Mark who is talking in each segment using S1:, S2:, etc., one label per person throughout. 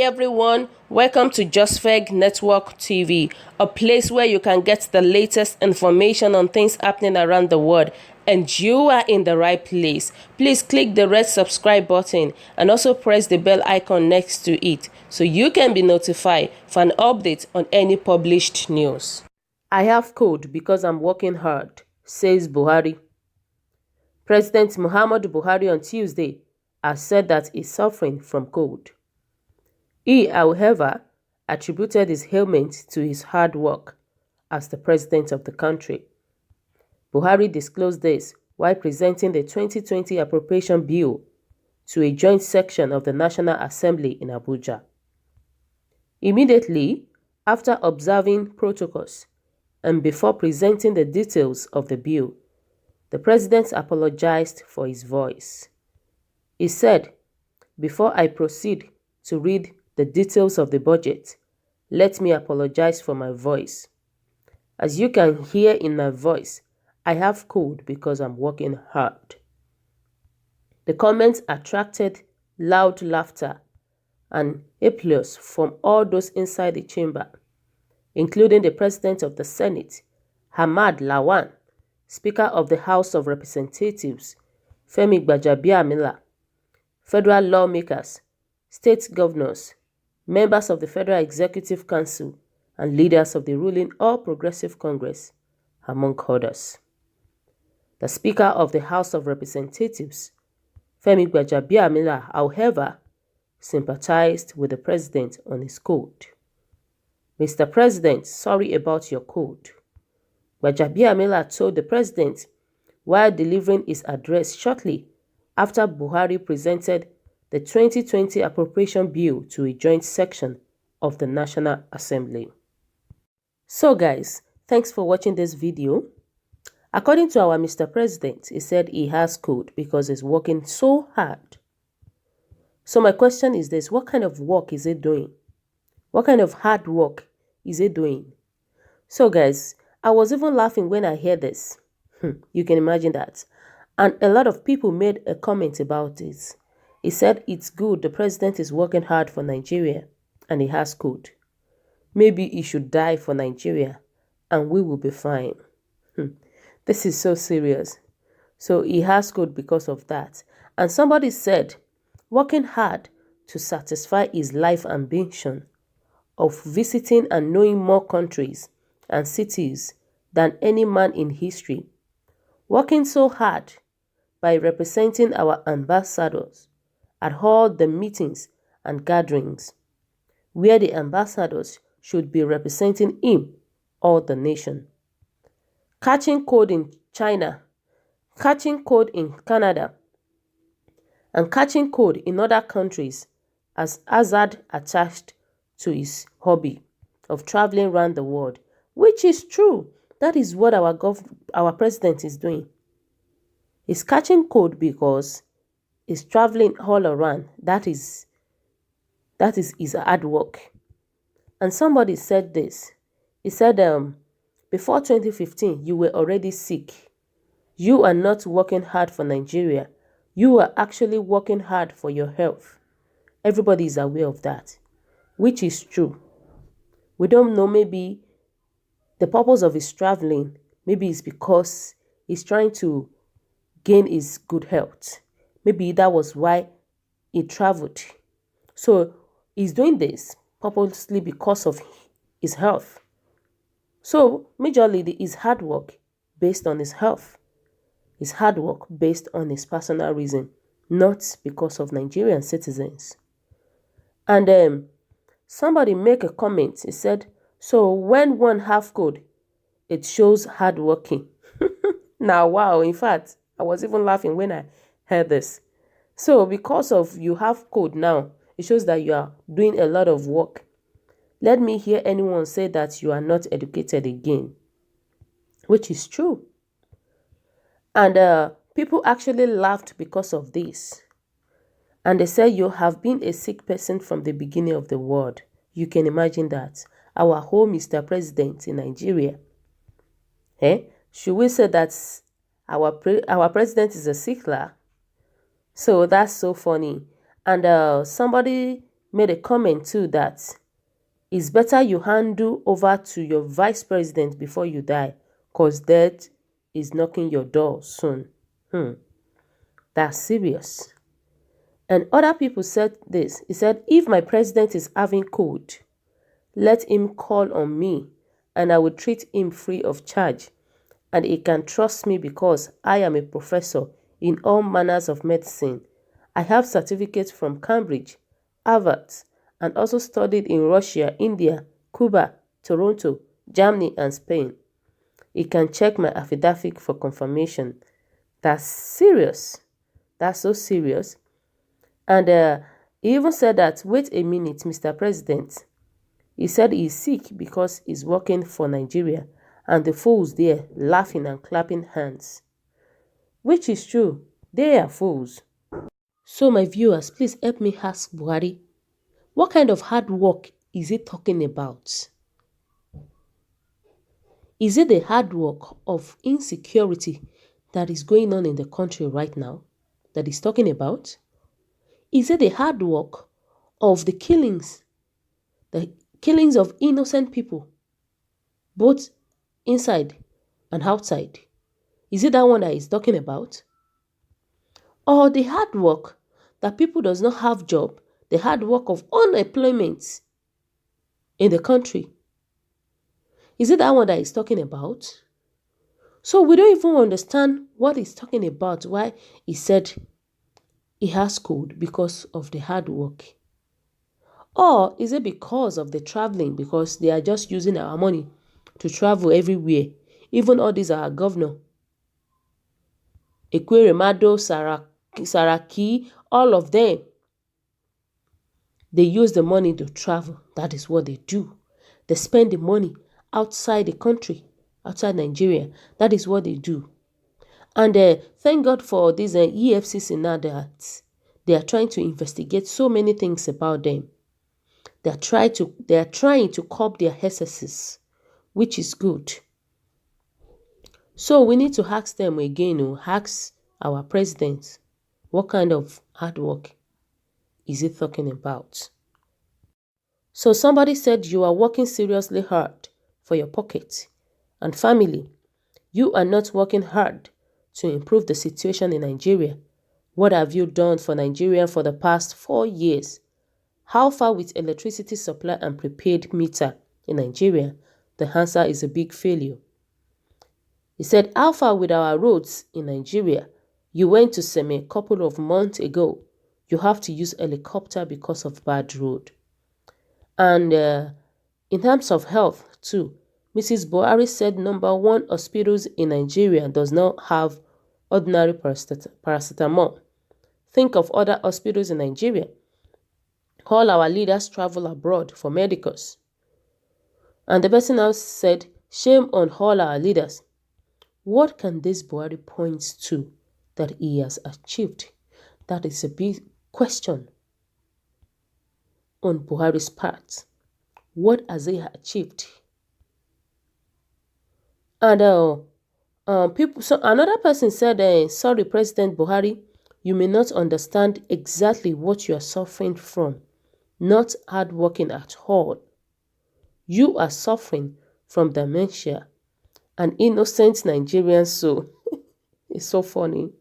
S1: everyone, welcome to JustFeg Network TV, a place where you can get the latest information on things happening around the world, and you are in the right place. Please click the red subscribe button and also press the bell icon next to it so you can be notified for an update on any published news. I have code because I'm working hard, says Buhari. President Muhammadu Buhari on Tuesday has said that he's suffering from cold. He, however, attributed his ailment to his hard work as the president of the country. Buhari disclosed this while presenting the 2020 appropriation bill to a joint section of the National Assembly in Abuja. Immediately after observing protocols and before presenting the details of the bill, the president apologized for his voice. He said, "Before I proceed to read the details of the budget, let me apologize for my voice. As you can hear in my voice, I have cold because I'm working hard." The comments attracted loud laughter and applause from all those inside the chamber, including the President of the Senate, Ahmad Lawan, Speaker of the House of Representatives, Femi Gbajabiamila, federal lawmakers, state governors, members of the Federal Executive Council, and leaders of the ruling All Progressive Congress, among others. The Speaker of the House of Representatives, Femi Gbajabiamila, however, sympathized with the president on his cold. "Mr. President, sorry about your cold," Gbajabiamila told the president while delivering his address shortly after Buhari presented the 2020 appropriation bill to a joint section of the National Assembly. So guys, thanks for watching this video. According to our Mr. President, he said he has cold because he's working so hard. So my question is this: what kind of work is he doing? What kind of hard work is he doing? So guys, I was even laughing when I heard this. You can imagine that. And a lot of people made a comment about it. He said it's good the president is working hard for Nigeria and he has cold. Maybe he should die for Nigeria and we will be fine. This is so serious. So he has cold because of that. And somebody said working hard to satisfy his life ambition of visiting and knowing more countries and cities than any man in history. Working so hard by representing our ambassadors at all the meetings and gatherings, where the ambassadors should be representing him or the nation. Catching cold in China, catching cold in Canada, and catching cold in other countries as hazard attached to his hobby of traveling around the world, which is true. That is what our president is doing. He's catching cold because he's traveling all around. That is his hard work. And somebody said this. He said, before 2015, you were already sick. You are not working hard for Nigeria. You are actually working hard for your health. Everybody is aware of that, which is true. We don't know, maybe the purpose of his traveling, maybe it's because he's trying to gain his good health. Maybe that was why he traveled. So he's doing this purposely because of his health. So majorly his hard work based on his health. His hard work based on his personal reason, not because of Nigerian citizens. And somebody make a comment. He said, so when one have code, it shows hard working. Now, wow, in fact, I was even laughing when I heard this. So because of you have code now, it shows that you are doing a lot of work. Let me hear anyone say that you are not educated again, which is true. And people actually laughed because of this. And they said you have been a sick person from the beginning of the world. You can imagine that. Our home Mr. President in Nigeria. Should we say that our president is a sickler? So that's so funny. And somebody made a comment too that it's better you handle over to your vice president before you die, because death is knocking your door soon. That's serious. And other people said this. He said, if my president is having cold, let him call on me and I will treat him free of charge. And he can trust me because I am a professor in all manners of medicine. I have certificates from Cambridge, Harvard, and also studied in Russia, India, Cuba, Toronto, Germany, and Spain. He can check my affidavit for confirmation. That's serious. That's so serious. And he even said that, wait a minute, Mr. President. He said he's sick because he's working for Nigeria, and the fools there laughing and clapping hands. Which is true. They are fools. So my viewers, please help me ask Buhari, what kind of hard work is he talking about? Is it the hard work of insecurity that is going on in the country right now that he's talking about? Is it the hard work of the killings of innocent people, both inside and outside? Is it that one that he's talking about? Or the hard work that people does not have job, the hard work of unemployment in the country? Is it that one that he's talking about? So we don't even understand what he's talking about, why he said he has cold because of the hard work. Or is it because of the traveling, because they are just using our money to travel everywhere? Even all these are governor, Ekweremadu, Saraki, all of them, they use the money to travel. That is what they do. They spend the money outside the country, outside Nigeria. That is what they do. And thank God for this EFCC now that they are trying to investigate so many things about them. They are trying to curb their excesses, which is good. So we need to ask them again, ask our president, what kind of hard work is he talking about? So somebody said you are working seriously hard for your pocket and family. You are not working hard to improve the situation in Nigeria. What have you done for Nigeria for the past 4 years? How far with electricity supply and prepaid meter in Nigeria? The answer is a big failure. He said, how far with our roads in Nigeria? You went to Seme a couple of months ago. You have to use helicopter because of bad road. And in terms of health too, Mrs. Buhari said number 1 hospitals in Nigeria does not have ordinary paracetamol. Think of other hospitals in Nigeria. All our leaders travel abroad for medicals. And the person now said, shame on all our leaders. What can this Buhari point to that he has achieved? That is a big question on Buhari's part. What has he achieved? And so another person said, sorry, President Buhari, you may not understand exactly what you are suffering from. Not hardworking at all. You are suffering from dementia. An innocent Nigerian soul. It's so funny.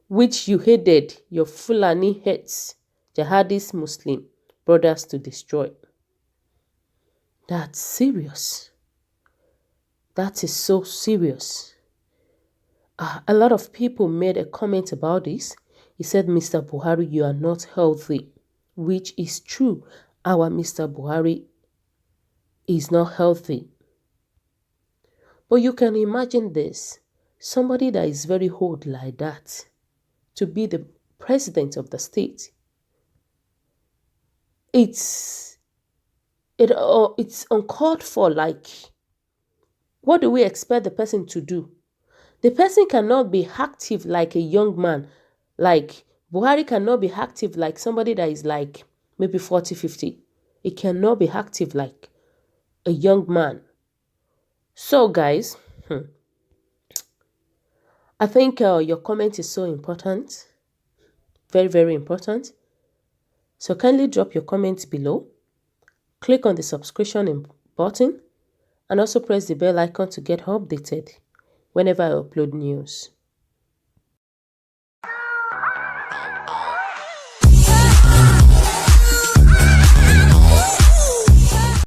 S1: Which you hated your Fulani heads, jihadist Muslim brothers to destroy. That's serious. That is so serious. A lot of people made a comment about this. He said, Mr. Buhari, you are not healthy, which is true. Our Mr. Buhari is not healthy. But you can imagine this, somebody that is very old like that, to be the president of the state. It's uncalled for. Like, what do we expect the person to do? The person cannot be active like a young man. Like, Buhari cannot be active like somebody that is like maybe 40, 50. It cannot be active like a young man. So, guys, I think your comment is so important. Very, very important. So kindly drop your comments below, click on the subscription button, and also press the bell icon to get updated whenever I upload news.